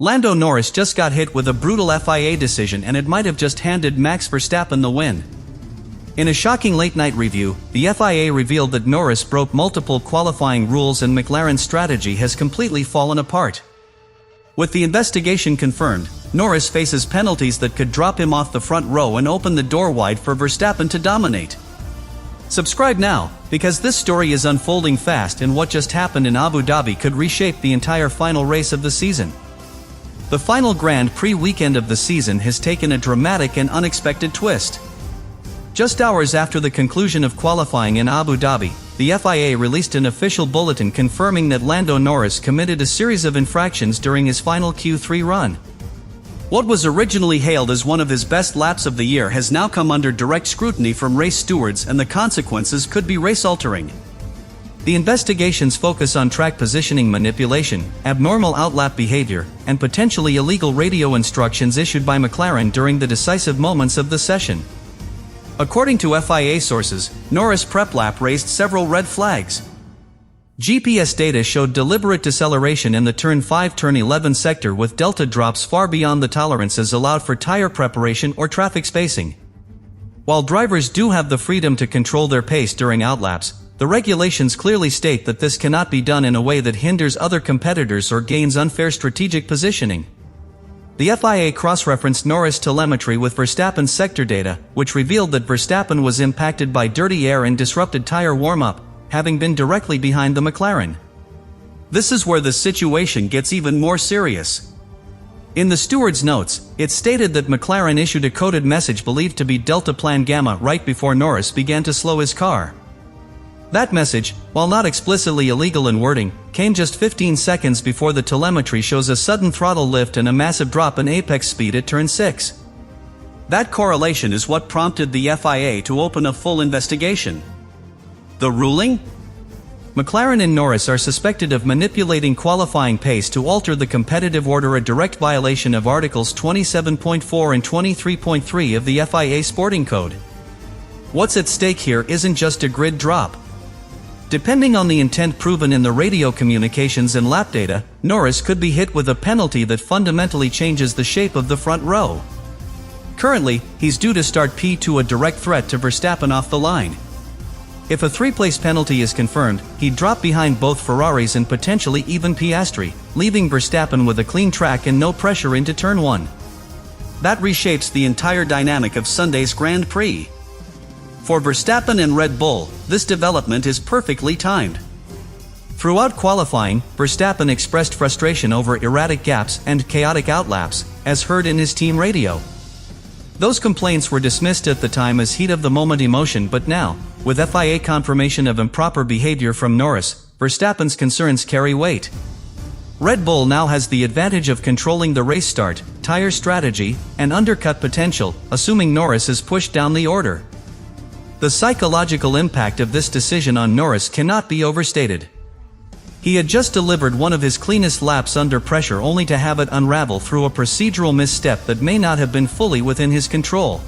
Lando Norris just got hit with a brutal FIA decision and it might have just handed Max Verstappen the win. In a shocking late-night review, the FIA revealed that Norris broke multiple qualifying rules and McLaren's strategy has completely fallen apart. With the investigation confirmed, Norris faces penalties that could drop him off the front row and open the door wide for Verstappen to dominate. Subscribe now, because this story is unfolding fast and what just happened in Abu Dhabi could reshape the entire final race of the season. The final Grand Prix weekend of the season has taken a dramatic and unexpected twist. Just hours after the conclusion of qualifying in Abu Dhabi, the FIA released an official bulletin confirming that Lando Norris committed a series of infractions during his final Q3 run. What was originally hailed as one of his best laps of the year has now come under direct scrutiny from race stewards, and the consequences could be race-altering. The investigations focus on track positioning manipulation, abnormal outlap behavior, and potentially illegal radio instructions issued by McLaren during the decisive moments of the session. According to FIA sources, Norris' prep lap raised several red flags. GPS data showed deliberate deceleration in the turn 5-turn 11 sector with delta drops far beyond the tolerances allowed for tire preparation or traffic spacing. While drivers do have the freedom to control their pace during outlaps, the regulations clearly state that this cannot be done in a way that hinders other competitors or gains unfair strategic positioning. The FIA cross-referenced Norris' telemetry with Verstappen's sector data, which revealed that Verstappen was impacted by dirty air and disrupted tire warm-up, having been directly behind the McLaren. This is where the situation gets even more serious. In the steward's notes, it stated that McLaren issued a coded message believed to be Delta Plan Gamma right before Norris began to slow his car. That message, while not explicitly illegal in wording, came just 15 seconds before the telemetry shows a sudden throttle lift and a massive drop in apex speed at turn 6. That correlation is what prompted the FIA to open a full investigation. The ruling? McLaren and Norris are suspected of manipulating qualifying pace to alter the competitive order, a direct violation of Articles 27.4 and 23.3 of the FIA Sporting Code. What's at stake here isn't just a grid drop. Depending on the intent proven in the radio communications and lap data, Norris could be hit with a penalty that fundamentally changes the shape of the front row. Currently, he's due to start P2, a direct threat to Verstappen off the line. If a 3-place penalty is confirmed, he'd drop behind both Ferraris and potentially even Piastri, leaving Verstappen with a clean track and no pressure into turn 1. That reshapes the entire dynamic of Sunday's Grand Prix. For Verstappen and Red Bull, this development is perfectly timed. Throughout qualifying, Verstappen expressed frustration over erratic gaps and chaotic outlaps, as heard in his team radio. Those complaints were dismissed at the time as heat-of-the-moment emotion, but now, with FIA confirmation of improper behavior from Norris, Verstappen's concerns carry weight. Red Bull now has the advantage of controlling the race start, tire strategy, and undercut potential, assuming Norris is pushed down the order. The psychological impact of this decision on Norris cannot be overstated. He had just delivered one of his cleanest laps under pressure only to have it unravel through a procedural misstep that may not have been fully within his control.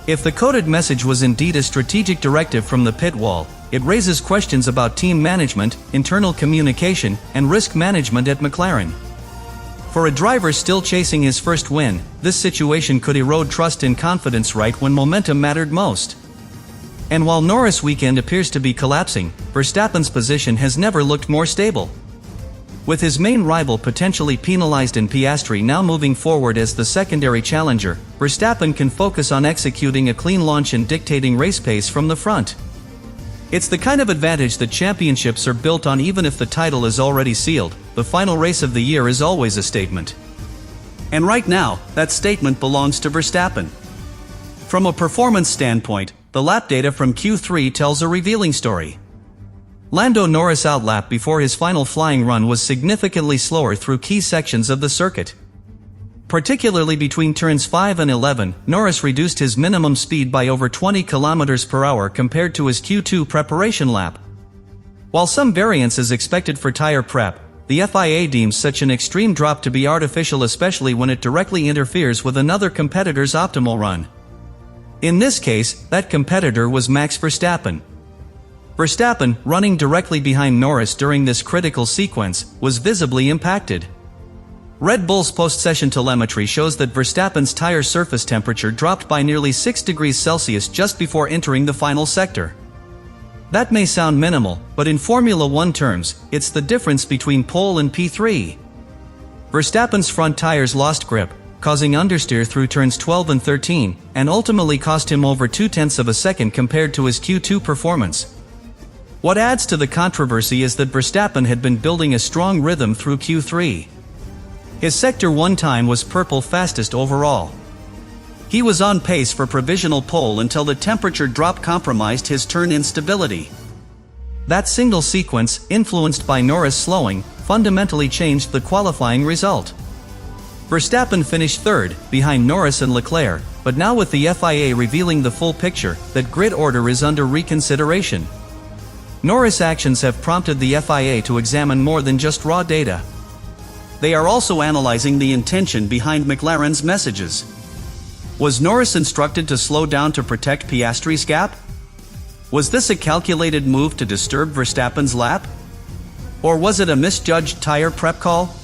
If the coded message was indeed a strategic directive from the pit wall, it raises questions about team management, internal communication, and risk management at McLaren. For a driver still chasing his first win, this situation could erode trust and confidence right when momentum mattered most. And while Norris' weekend appears to be collapsing, Verstappen's position has never looked more stable. With his main rival potentially penalized in Piastri now moving forward as the secondary challenger, Verstappen can focus on executing a clean launch and dictating race pace from the front. It's the kind of advantage that championships are built on. Even if the title is already sealed, the final race of the year is always a statement. And right now, that statement belongs to Verstappen. From a performance standpoint, the lap data from Q3 tells a revealing story. Lando Norris' outlap before his final flying run was significantly slower through key sections of the circuit. Particularly between turns 5 and 11, Norris reduced his minimum speed by over 20 km per hour compared to his Q2 preparation lap. While some variance is expected for tire prep, the FIA deems such an extreme drop to be artificial, especially when it directly interferes with another competitor's optimal run. In this case, that competitor was Max Verstappen. Verstappen, running directly behind Norris during this critical sequence, was visibly impacted. Red Bull's post-session telemetry shows that Verstappen's tire surface temperature dropped by nearly 6 degrees Celsius just before entering the final sector. That may sound minimal, but in Formula 1 terms, it's the difference between pole and P3. Verstappen's front tires lost grip, causing understeer through turns 12 and 13, and ultimately cost him over 0.2 of a second compared to his Q2 performance. What adds to the controversy is that Verstappen had been building a strong rhythm through Q3. His Sector 1 time was purple fastest overall. He was on pace for provisional pole until the temperature drop compromised his turn instability. That single sequence, influenced by Norris slowing, fundamentally changed the qualifying result. Verstappen finished third, behind Norris and Leclerc, but now with the FIA revealing the full picture, that grid order is under reconsideration. Norris' actions have prompted the FIA to examine more than just raw data. They are also analyzing the intention behind McLaren's messages. Was Norris instructed to slow down to protect Piastri's gap? Was this a calculated move to disturb Verstappen's lap? Or was it a misjudged tire prep call?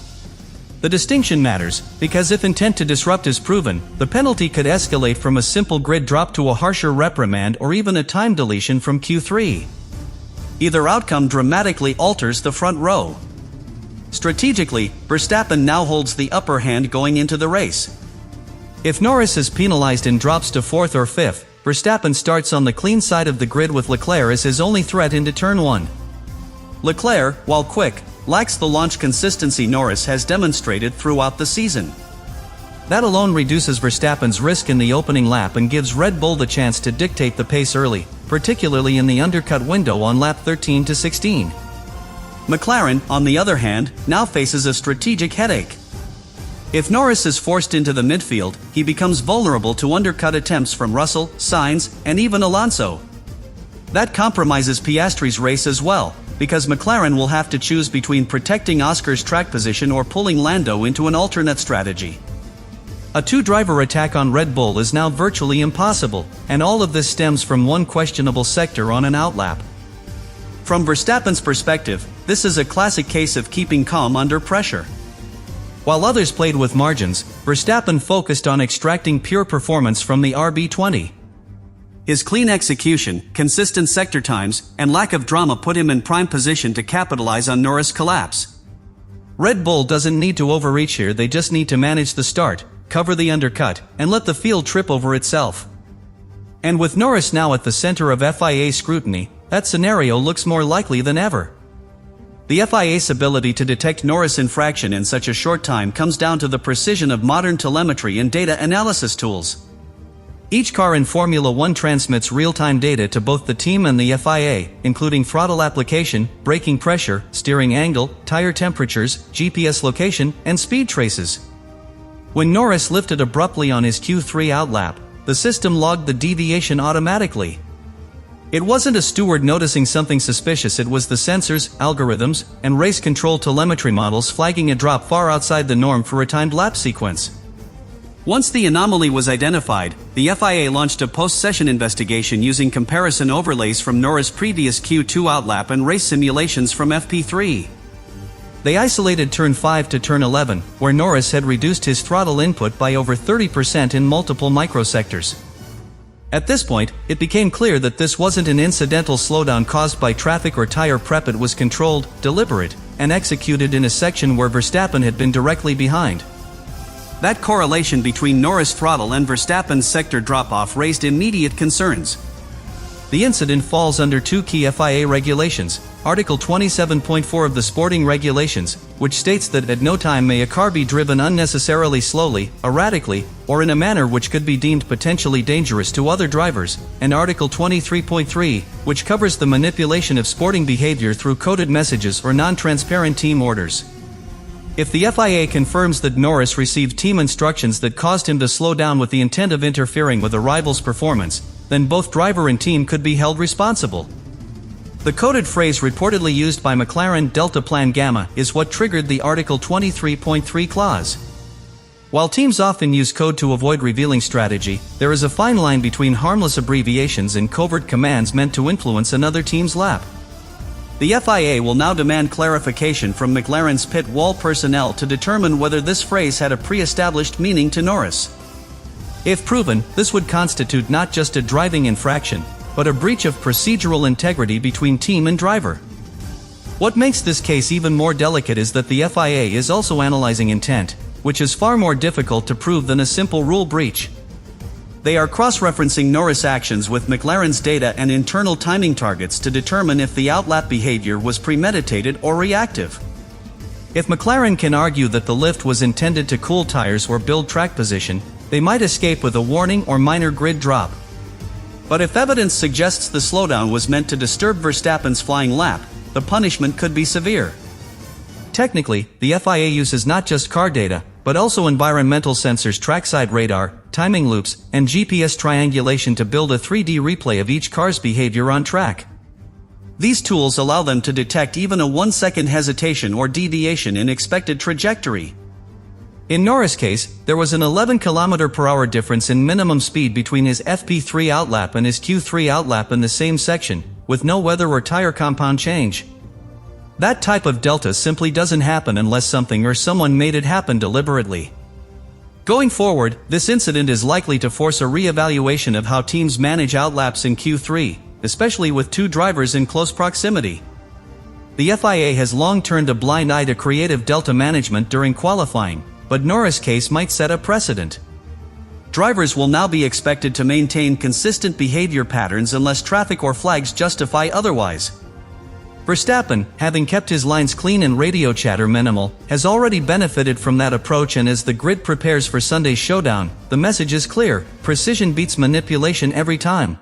The distinction matters, because if intent to disrupt is proven, the penalty could escalate from a simple grid drop to a harsher reprimand or even a time deletion from Q3. Either outcome dramatically alters the front row. Strategically, Verstappen now holds the upper hand going into the race. If Norris is penalized and drops to 4th or 5th, Verstappen starts on the clean side of the grid with Leclerc as his only threat into turn 1. Leclerc, while quick, lacks the launch consistency Norris has demonstrated throughout the season. That alone reduces Verstappen's risk in the opening lap and gives Red Bull the chance to dictate the pace early, particularly in the undercut window on lap 13 to 16. McLaren, on the other hand, now faces a strategic headache. If Norris is forced into the midfield, he becomes vulnerable to undercut attempts from Russell, Sainz, and even Alonso. That compromises Piastri's race as well, because McLaren will have to choose between protecting Oscar's track position or pulling Lando into an alternate strategy. A two-driver attack on Red Bull is now virtually impossible, and all of this stems from one questionable sector on an outlap. From Verstappen's perspective, this is a classic case of keeping calm under pressure. While others played with margins, Verstappen focused on extracting pure performance from the RB20. His clean execution, consistent sector times, and lack of drama put him in prime position to capitalize on Norris' collapse. Red Bull doesn't need to overreach here, they just need to manage the start, cover the undercut, and let the field trip over itself. And with Norris now at the center of FIA scrutiny, that scenario looks more likely than ever. The FIA's ability to detect Norris infraction in such a short time comes down to the precision of modern telemetry and data analysis tools. Each car in Formula 1 transmits real-time data to both the team and the FIA, including throttle application, braking pressure, steering angle, tire temperatures, GPS location, and speed traces. When Norris lifted abruptly on his Q3 outlap, the system logged the deviation automatically. It wasn't a steward noticing something suspicious, it was the sensors, algorithms, and race control telemetry models flagging a drop far outside the norm for a timed lap sequence. Once the anomaly was identified, the FIA launched a post-session investigation using comparison overlays from Norris' previous Q2 outlap and race simulations from FP3. They isolated turn 5 to turn 11, where Norris had reduced his throttle input by over 30% in multiple microsectors. At this point, it became clear that this wasn't an incidental slowdown caused by traffic or tire prep, it was controlled, deliberate, and executed in a section where Verstappen had been directly behind. That correlation between Norris' throttle and Verstappen's sector drop-off raised immediate concerns. The incident falls under two key FIA regulations, Article 27.4 of the Sporting Regulations, which states that at no time may a car be driven unnecessarily slowly, erratically, or in a manner which could be deemed potentially dangerous to other drivers, and Article 23.3, which covers the manipulation of sporting behavior through coded messages or non-transparent team orders. If the FIA confirms that Norris received team instructions that caused him to slow down with the intent of interfering with a rival's performance, then both driver and team could be held responsible. The coded phrase reportedly used by McLaren Delta Plan Gamma is what triggered the Article 23.3 clause. While teams often use code to avoid revealing strategy, there is a fine line between harmless abbreviations and covert commands meant to influence another team's lap. The FIA will now demand clarification from McLaren's pit wall personnel to determine whether this phrase had a pre-established meaning to Norris. If proven, this would constitute not just a driving infraction, but a breach of procedural integrity between team and driver. What makes this case even more delicate is that the FIA is also analyzing intent, which is far more difficult to prove than a simple rule breach. They are cross-referencing Norris' actions with McLaren's data and internal timing targets to determine if the outlap behavior was premeditated or reactive. If McLaren can argue that the lift was intended to cool tires or build track position, they might escape with a warning or minor grid drop. But if evidence suggests the slowdown was meant to disturb Verstappen's flying lap, the punishment could be severe. Technically, the FIA uses not just car data, but also environmental sensors, trackside radar, timing loops, and GPS triangulation to build a 3D replay of each car's behavior on track. These tools allow them to detect even a 1-second hesitation or deviation in expected trajectory. In Norris' case, there was an 11 km/h difference in minimum speed between his FP3 outlap and his Q3 outlap in the same section, with no weather or tire compound change. That type of delta simply doesn't happen unless something or someone made it happen deliberately. Going forward, this incident is likely to force a re-evaluation of how teams manage outlaps in Q3, especially with two drivers in close proximity. The FIA has long turned a blind eye to creative delta management during qualifying, but Norris' case might set a precedent. Drivers will now be expected to maintain consistent behavior patterns unless traffic or flags justify otherwise. Verstappen, having kept his lines clean and radio chatter minimal, has already benefited from that approach, and as the grid prepares for Sunday's showdown, the message is clear: precision beats manipulation every time.